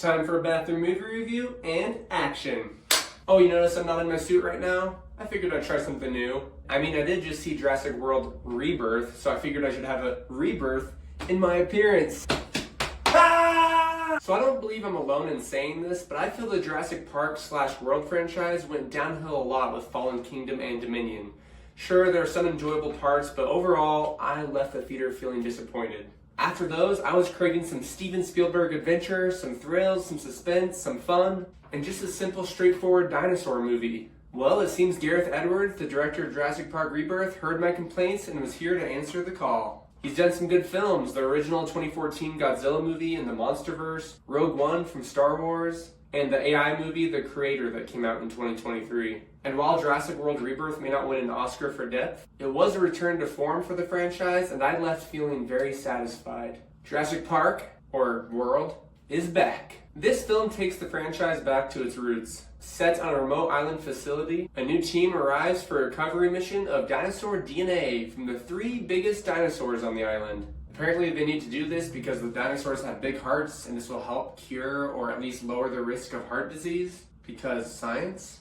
Time for a bathroom movie review and action. Oh, you notice I'm not in my suit right now? I figured I'd try something new. I mean, I did just see Jurassic World Rebirth, so I figured I should have a rebirth in my appearance. Ah! So I don't believe I'm alone in saying this, but I feel the Jurassic Park/World franchise went downhill a lot with Fallen Kingdom and Dominion. Sure, there are some enjoyable parts, but overall, I left the theater feeling disappointed. After those, I was craving some Steven Spielberg adventure, some thrills, some suspense, some fun, and just a simple, straightforward dinosaur movie. Well, it seems Gareth Edwards, the director of Jurassic Park Rebirth, heard my complaints and was here to answer the call. He's done some good films, the original 2014 Godzilla movie in the Monsterverse, Rogue One from Star Wars, and the AI movie The Creator that came out in 2023. And while Jurassic World Rebirth may not win an Oscar for depth, it was a return to form for the franchise, and I left feeling very satisfied. Jurassic Park, or World, is back. This film takes the franchise back to its roots. Set on a remote island facility, a new team arrives for a recovery mission of dinosaur DNA from the 3 biggest dinosaurs on the island. Apparently they need to do this because the dinosaurs have big hearts and this will help cure or at least lower the risk of heart disease, because science?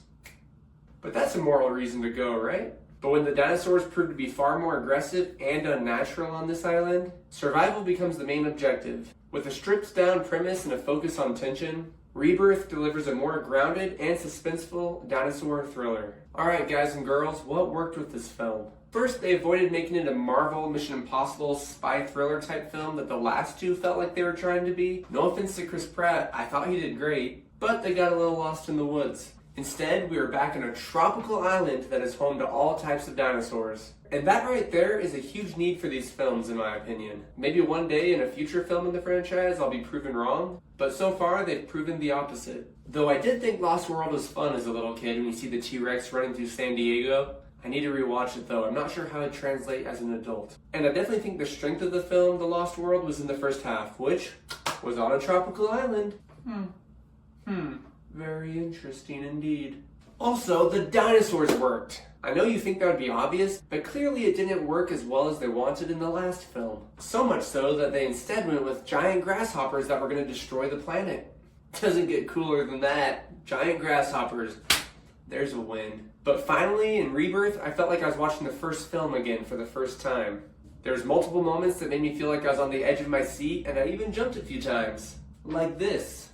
But that's a moral reason to go, right? But when the dinosaurs prove to be far more aggressive and unnatural on this island, survival becomes the main objective. With a stripped down premise and a focus on tension, Rebirth delivers a more grounded and suspenseful dinosaur thriller. Alright guys and girls, what worked with this film? First, they avoided making it a Marvel Mission Impossible spy thriller type film that the last 2 felt like they were trying to be. No offense to Chris Pratt, I thought he did great, but they got a little lost in the woods. Instead, we are back on a tropical island that is home to all types of dinosaurs. And that right there is a huge need for these films, in my opinion. Maybe one day in a future film in the franchise I'll be proven wrong, but so far they've proven the opposite. Though I did think Lost World was fun as a little kid when you see the T-Rex running through San Diego. I need to rewatch it though, I'm not sure how it translates as an adult. And I definitely think the strength of the film, The Lost World, was in the first half, which was on a tropical island. Very interesting indeed. Also, the dinosaurs worked. I know you think that would be obvious, but clearly it didn't work as well as they wanted in the last film. So much so that they instead went with giant grasshoppers that were going to destroy the planet. Doesn't get cooler than that. Giant grasshoppers. There's a win. But finally, in Rebirth, I felt like I was watching the first film again for the first time. There's multiple moments that made me feel like I was on the edge of my seat, and I even jumped a few times. Like this.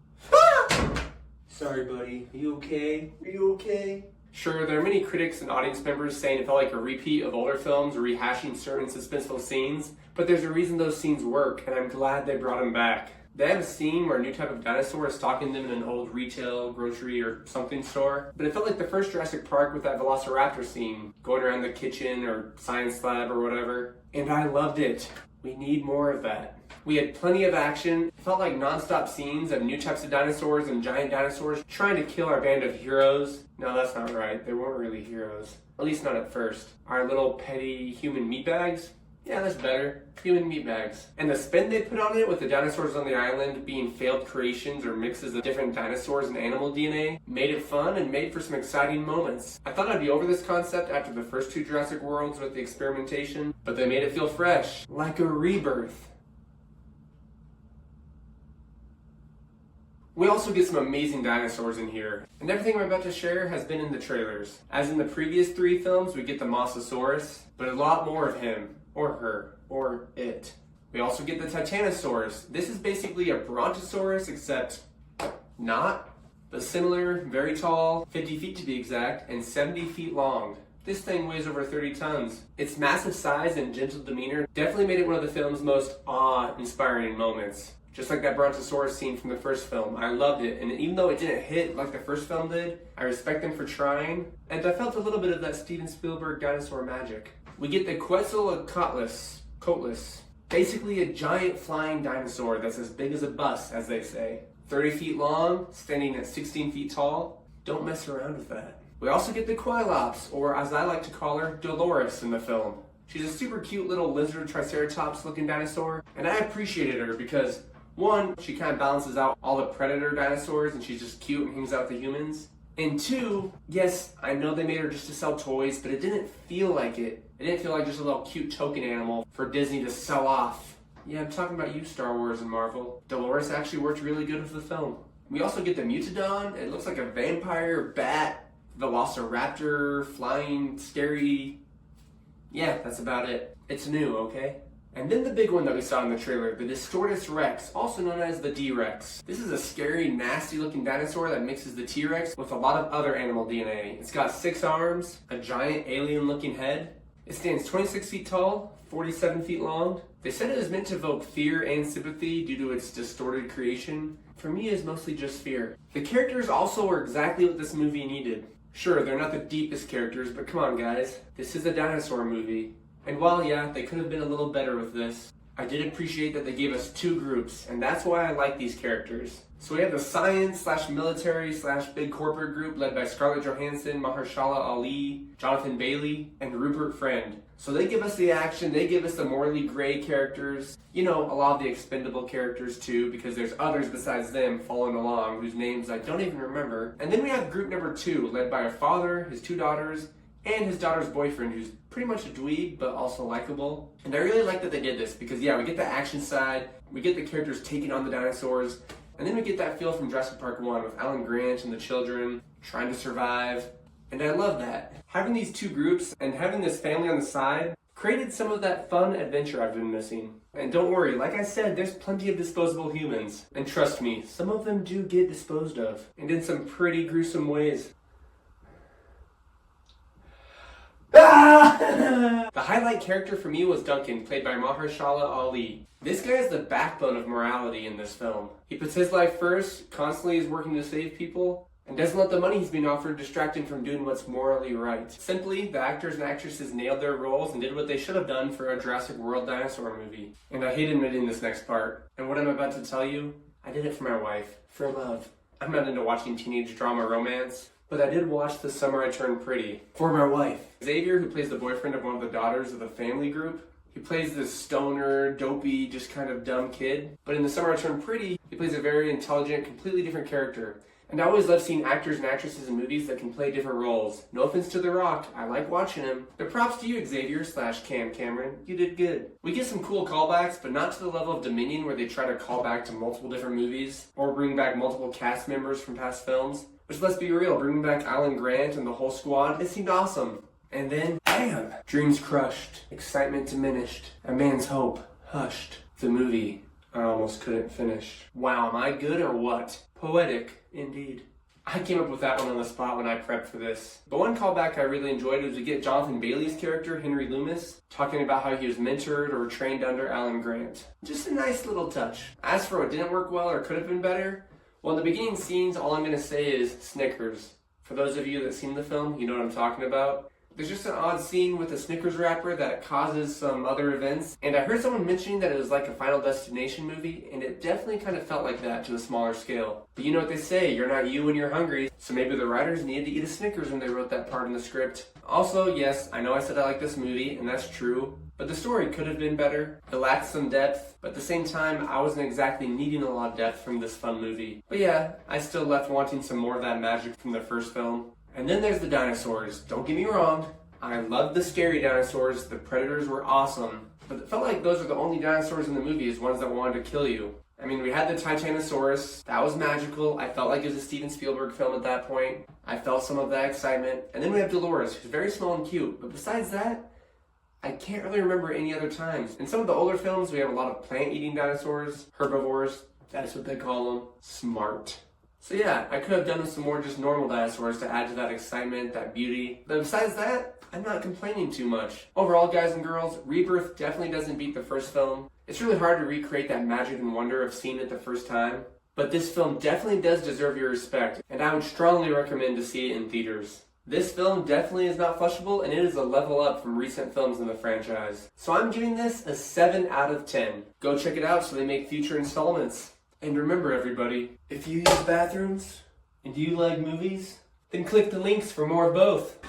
Sorry, buddy. Are you okay? Are you okay? Sure, there are many critics and audience members saying it felt like a repeat of older films, rehashing certain suspenseful scenes, but there's a reason those scenes work, and I'm glad they brought them back. They have a scene where a new type of dinosaur is stalking them in an old retail, grocery, or something store, but it felt like the first Jurassic Park with that Velociraptor scene, going around the kitchen or science lab or whatever, and I loved it. We need more of that. We had plenty of action. It felt like non-stop scenes of new types of dinosaurs and giant dinosaurs trying to kill our band of heroes. No, that's not right. They weren't really heroes. At least not at first. Our little petty human meatbags? Yeah, that's better. Human meatbags. And the spin they put on it with the dinosaurs on the island being failed creations or mixes of different dinosaurs and animal DNA made it fun and made for some exciting moments. I thought I'd be over this concept after the first 2 Jurassic Worlds with the experimentation, but they made it feel fresh, like a rebirth. We also get some amazing dinosaurs in here, and everything I'm about to share has been in the trailers. As in the previous 3 films, we get the Mosasaurus, but a lot more of him, or her, or it. We also get the Titanosaurus. This is basically a Brontosaurus, except not, but similar, very tall, 50 feet to be exact, and 70 feet long. This thing weighs over 30 tons. Its massive size and gentle demeanor definitely made it one of the film's most awe-inspiring moments. Just like that Brontosaurus scene from the first film. I loved it, and even though it didn't hit like the first film did, I respect them for trying, and I felt a little bit of that Steven Spielberg dinosaur magic. We get the Quetzalcoatlus, basically a giant flying dinosaur that's as big as a bus, as they say. 30 feet long, standing at 16 feet tall. Don't mess around with that. We also get the Quailops, or as I like to call her, Dolores in the film. She's a super cute little lizard triceratops looking dinosaur, and I appreciated her because 1, she kind of balances out all the predator dinosaurs and she's just cute and hangs out with the humans. And 2, yes, I know they made her just to sell toys, but it didn't feel like it. It didn't feel like just a little cute token animal for Disney to sell off. Yeah, I'm talking about you, Star Wars and Marvel. Dolores actually worked really good with the film. We also get the Mutodon. It looks like a vampire, bat, velociraptor, flying, scary. Yeah, that's about it. It's new, okay? And then the big one that we saw in the trailer, the Distortus Rex, also known as the D-Rex. This is a scary, nasty-looking dinosaur that mixes the T-Rex with a lot of other animal DNA. It's got 6 arms, a giant alien-looking head. It stands 26 feet tall, 47 feet long. They said it was meant to evoke fear and sympathy due to its distorted creation. For me, it's mostly just fear. The characters also were exactly what this movie needed. Sure, they're not the deepest characters, but come on guys, this is a dinosaur movie. And while, yeah, they could have been a little better with this, I did appreciate that they gave us 2 groups, and that's why I like these characters. So we have the science/military/big corporate group led by Scarlett Johansson, Mahershala Ali, Jonathan Bailey, and Rupert Friend. So they give us the action, they give us the morally gray characters, you know, a lot of the expendable characters too, because there's others besides them following along whose names I don't even remember. And then we have group number 2, led by a father, his 2 daughters, and his daughter's boyfriend, who's pretty much a dweeb, but also likable. And I really like that they did this, because yeah, we get the action side, we get the characters taking on the dinosaurs, and then we get that feel from Jurassic Park 1 with Alan Grant and the children trying to survive. And I love that. Having these 2 groups and having this family on the side created some of that fun adventure I've been missing. And don't worry, like I said, there's plenty of disposable humans. And trust me, some of them do get disposed of, and in some pretty gruesome ways. The highlight character for me was Duncan, played by Mahershala Ali. This guy is the backbone of morality in this film. He puts his life first, constantly is working to save people, and doesn't let the money he's being offered distract him from doing what's morally right. Simply, the actors and actresses nailed their roles and did what they should have done for a Jurassic World dinosaur movie. And I hate admitting this next part. And what I'm about to tell you, I did it for my wife. For love. I'm not into watching teenage drama romance, but I did watch The Summer I Turned Pretty for my wife. Xavier, who plays the boyfriend of one of the daughters of the family group, he plays this stoner, dopey, just kind of dumb kid. But in The Summer I Turned Pretty, he plays a very intelligent, completely different character. And I always love seeing actors and actresses in movies that can play different roles. No offense to The Rock, I like watching him. But props to you, Xavier/Cam Cameron. You did good. We get some cool callbacks, but not to the level of Dominion where they try to call back to multiple different movies or bring back multiple cast members from past films. Which, let's be real, bringing back Alan Grant and the whole squad, it seemed awesome. And then, bam! Dreams crushed, excitement diminished, a man's hope hushed. The movie I almost couldn't finish. Wow, am I good or what? Poetic, indeed. I came up with that one on the spot when I prepped for this. But one callback I really enjoyed was we get Jonathan Bailey's character, Henry Loomis, talking about how he was mentored or trained under Alan Grant. Just a nice little touch. As for what didn't work well or could have been better, well, in the beginning scenes, all I'm going to say is Snickers. For those of you that seen the film, you know what I'm talking about. There's just an odd scene with a Snickers wrapper that causes some other events. And I heard someone mentioning that it was like a Final Destination movie, and it definitely kind of felt like that to a smaller scale. But you know what they say, you're not you when you're hungry. So maybe the writers needed to eat a Snickers when they wrote that part in the script. Also, yes, I know I said I like this movie, and that's true. But the story could have been better. It lacked some depth, but at the same time, I wasn't exactly needing a lot of depth from this fun movie. But yeah, I still left wanting some more of that magic from the first film. And then there's the dinosaurs. Don't get me wrong, I loved the scary dinosaurs. The predators were awesome. But it felt like those are the only dinosaurs in the movie as ones that wanted to kill you. I mean, we had the Titanosaurus. That was magical. I felt like it was a Steven Spielberg film at that point. I felt some of that excitement. And then we have Dolores, who's very small and cute. But besides that, I can't really remember any other times. In some of the older films, we have a lot of plant-eating dinosaurs, herbivores. That's what they call them. Smart. So yeah, I could have done with some more just normal dinosaurs to add to that excitement, that beauty. But besides that, I'm not complaining too much. Overall, guys and girls, Rebirth definitely doesn't beat the first film. It's really hard to recreate that magic and wonder of seeing it the first time. But this film definitely does deserve your respect, and I would strongly recommend to see it in theaters. This film definitely is not flushable, and it is a level up from recent films in the franchise. So I'm giving this a 7 out of 10. Go check it out so they make future installments. And remember everybody, if you use bathrooms and you like movies, then click the links for more of both.